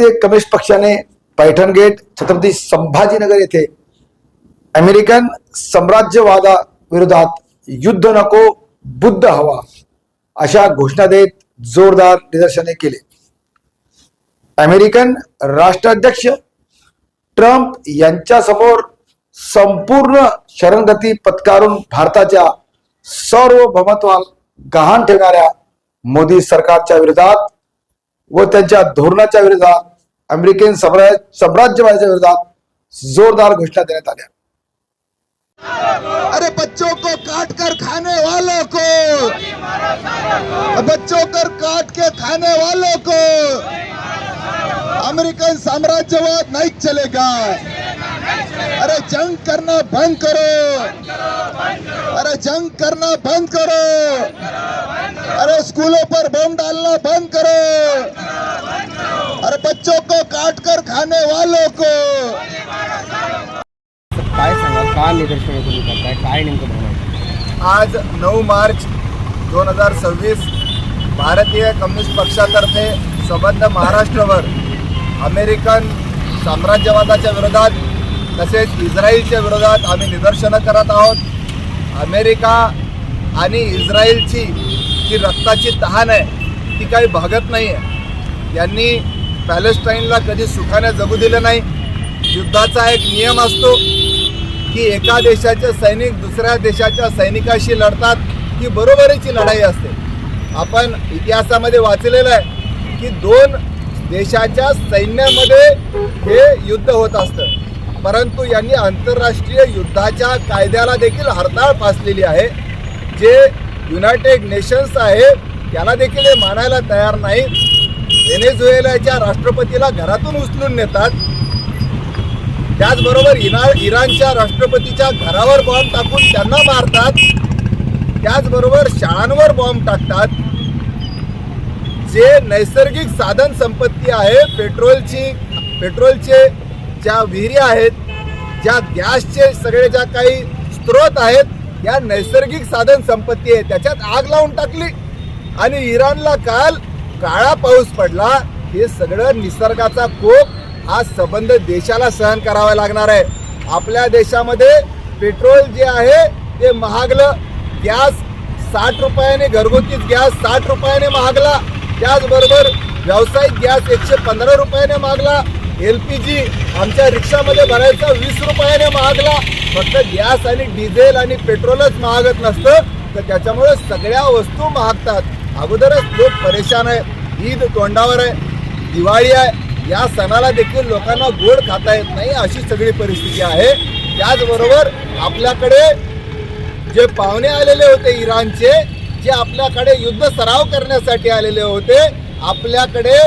भारतीय कम्युनिस्ट पक्षाने पैठण गेट छत्रपती संभाजीनगर येथे अमेरिकन साम्राज्यवादाविरोधात युद्ध नको बुद्ध हवा अशा घोषणा देत जोरदार निदर्शने केले। अमेरिकन राष्ट्राध्यक्ष ट्रम्प यांच्या समोर संपूर्ण शरणगती पत्करून भारताच्या सार्वभौमत्वाला गहाण ठेवणाऱ्या मोदी सरकारच्या विरोधात व त्यांच्या धोरणाच्या विरोधात अमेरिकन साम्राज्यवादाच्या विरोधात जोरदार घोषणा देण्यात आल्या। अरे बच्चों को काट कर खाने वालों को, बच्चों को काट के खाने वालों को अमेरिकन साम्राज्यवाद नहीं चलेगा। अरे जंग करना बंद करो, अरे जंग करना बंद करो, अरे स्कूलों पर बम डालना बंद करो, अरे बच्चों को काट कर खाने वालों को। काय सांगाल, काय निदर्शने तुम्ही करताय, काय नेमकं बनवायचं? आज 9 मार्च 2026 भारतीय कम्युनिस्ट पक्षातर्फे संबंध महाराष्ट्रावर अमेरिकन साम्राज्यवादाच्या विरोधात तसेच इस्रायलच्या विरोधात आम्ही निदर्शनं करत आहोत। अमेरिका आणि इस्रायलची जी रक्ताची तहान आहे ती काही भागत नाही आहे। यांनी पॅलेस्टाईनला कधी सुखाने जगू दिलं नाही। युद्धाचा एक नियम असतो की एका देशाचे सैनिक दुसऱ्या देशाच्या सैनिकाशी लढतात, ही बरोबरीची लढाई असते। आपण इतिहासामध्ये वाचलेलं आहे की 2 देशाच्या सैन्यामध्ये हे युद्ध होत असतं, परंतु यांनी आंतरराष्ट्रीय युद्धाच्या कायद्याला देखील हरताळ फासलेली आहे। जे युनायटेड नेशन्स आहे त्याला देखील हे मानायला तयार नाही। व्हेनेझुएलाच्या राष्ट्रपतीला घरातून उचलून नेतात, त्याचबरोबर इराणच्या राष्ट्रपतीच्या घरावर बॉम्ब टाकून त्यांना मारतात, त्याचबरोबर शाळांवर बॉम्ब टाकतात। जे नैसर्गिक साधन संपत्ती आहे, पेट्रोलचे ज्या विहिरी आहेत, ज्या गॅसचे सगळे ज्या काही स्रोत आहेत, या नैसर्गिक साधन संपत्ती आहे, त्याच्यात आग लावून टाकली। आणि इराणला काल काळा पाऊस पडला। हे सगळं निसर्गाचा कोप हा संबंध देशाला सहन करावा लागणार आहे। आपल्या देशामध्ये पेट्रोल जे आहे ते महागलं, गॅस 60 रुपयाने, घरगुती गॅस 60 रुपयाने महागला, त्याचबरोबर व्यावसायिक गॅस 115 रुपयाने महागला, LPG आमच्या रिक्षामध्ये भरायचा 20 रुपयाने महागला। फक्त गॅस आणि डिझेल आणि पेट्रोलच महागत नसतं तर त्याच्यामुळे सगळ्या वस्तू महागतात। अगोदरच लोक परेशान आहे। ईद तोंडावर आहे, दिवाळी आहे, या सणाला देखील लोकांना गोड खाता येत नाही, अशी सगळी परिस्थिती आहे। त्याचबरोबर आपल्याकडे जे पाहुणे आलेले होते इराणचे, जे आपल्याकडे युद्ध सराव करण्यासाठी आलेले होते, आपल्याकडे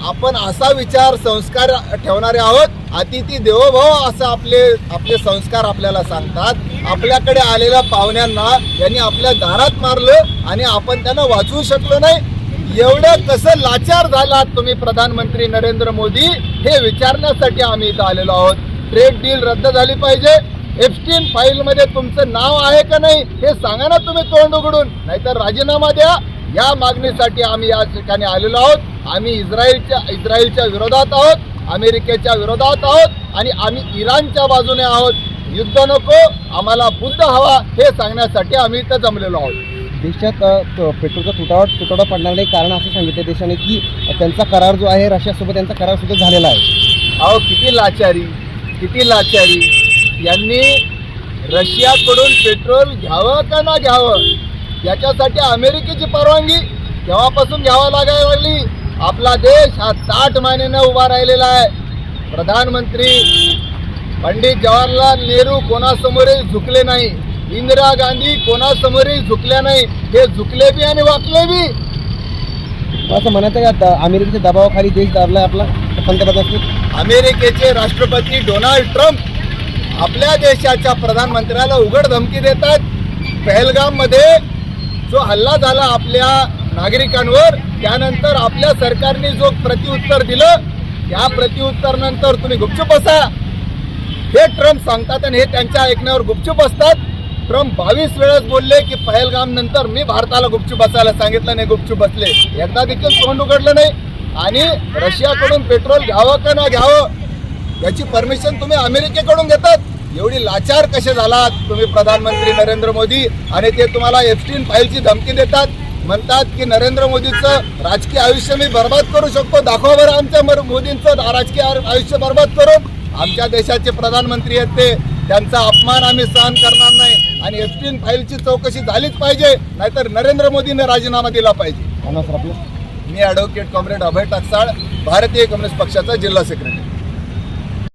आपण असा विचार संस्कार ठेवणारे आहोत, अतिथी देवो भव असं आपले संस्कार आपल्याला सांगतात। आपल्याकडे आलेल्या पाहुण्यांना यांनी आपल्या दारात मारलं आणि आपण त्यांना वाचवू शकलो नाही। एवढं कसं लाचार झालात तुम्ही प्रधानमंत्री नरेंद्र मोदी, हे विचारण्यासाठी आम्ही इथं आलेलो आहोत। ट्रेड डील रद्द झाली पाहिजे। एप्स्टीन फाईलमध्ये तुमचं नाव आहे का नाही हे सांगा ना तुम्ही तोंड उघडून, नाहीतर राजीनामा द्या। या मागणीसाठी आम्ही या ठिकाणी आलेलो आहोत। आम्ही इस्रायलच्या विरोधात आहोत, अमेरिकेच्या विरोधात आहोत आणि आम्ही इराणच्या बाजूने आहोत। युद्ध नको, आम्हाला बुद्ध हवा, हे सांगण्यासाठी आम्ही इथं जमलेलो आहोत। देशात पेट्रोलचा तुटवडा पडणार नाही, कारण असं सांगितलं देशाने की त्यांचा करार जो आहे रशियासोबत, त्यांचा करार सुद्धा झालेला आहे। अहो किती लाचारी। यांनी रशियाकडून पेट्रोल घ्यावं का ना घ्यावं याच्यासाठी अमेरिकेची परवानगी तेव्हापासून घ्यावं लागायला लागली। आपला देश हा ताठ मानेने उभा राहिलेला आहे। प्रधानमंत्री पंडित जवाहरलाल नेहरू कोणासमोरही झुकले नाही, इंदिरा गांधी कोणासमोरही झुकल्या नाही, हे झुकले बी आणि वाकले बी। असं म्हणायचं का अमेरिकेच्या दबावाखाली देश दाबलाय आपला पंतप्रधान? अमेरिकेचे राष्ट्रपती डोनाल्ड ट्रम्प आपल्या देशाच्या प्रधानमंत्र्याला उघड धमकी देतात। पहलगाममध्ये जो हल्ला झाला आपल्या नागरिकांवर, त्यानंतर आपल्या सरकारने जो प्रत्युत्तर दिलं, त्या प्रत्युत्तरानंतर तुम्ही गुपचूप बसा, हे ट्रम्प सांगतात आणि हे त्यांच्या ऐकण्यावर गुपचूप असतात। ट्रम्प 22 वेळेस बोलले की पहलगाम नंतर मी भारताला गुपचूप बसायला सांगितलं नाही, गुपचूप बसले, एकदा देखील तोंड उघडलं नाही। आणि रशियाकडून पेट्रोल घ्यावं का ना घ्यावं याची परमिशन तुम्ही अमेरिकेकडून घेतात। एवढी लाचार कसे झालात तुम्ही प्रधानमंत्री नरेंद्र मोदी, आणि ते तुम्हाला एप्स्टीन फाईलची धमकी देतात, म्हणतात की नरेंद्र मोदीचं राजकीय आयुष्य मी बर्बाद करू शकतो, दाखवा बरं आमच्या मोदींचं राजकीय आयुष्य बर्बाद करून। आमच्या देशाचे प्रधानमंत्री आहेत ते, त्यांचा अपमान आम्ही सहन करणार नाही आणि एप्स्टीन फाईलची चौकशी झालीच पाहिजे, नाहीतर नरेंद्र मोदींनी राजीनामा दिला पाहिजे। सर आपलं मी ॲडव्होकेट कॉम्रेड अभय टाकसाळ, भारतीय कम्युनिस्ट पक्षाचा जिल्हा सेक्रेटरी।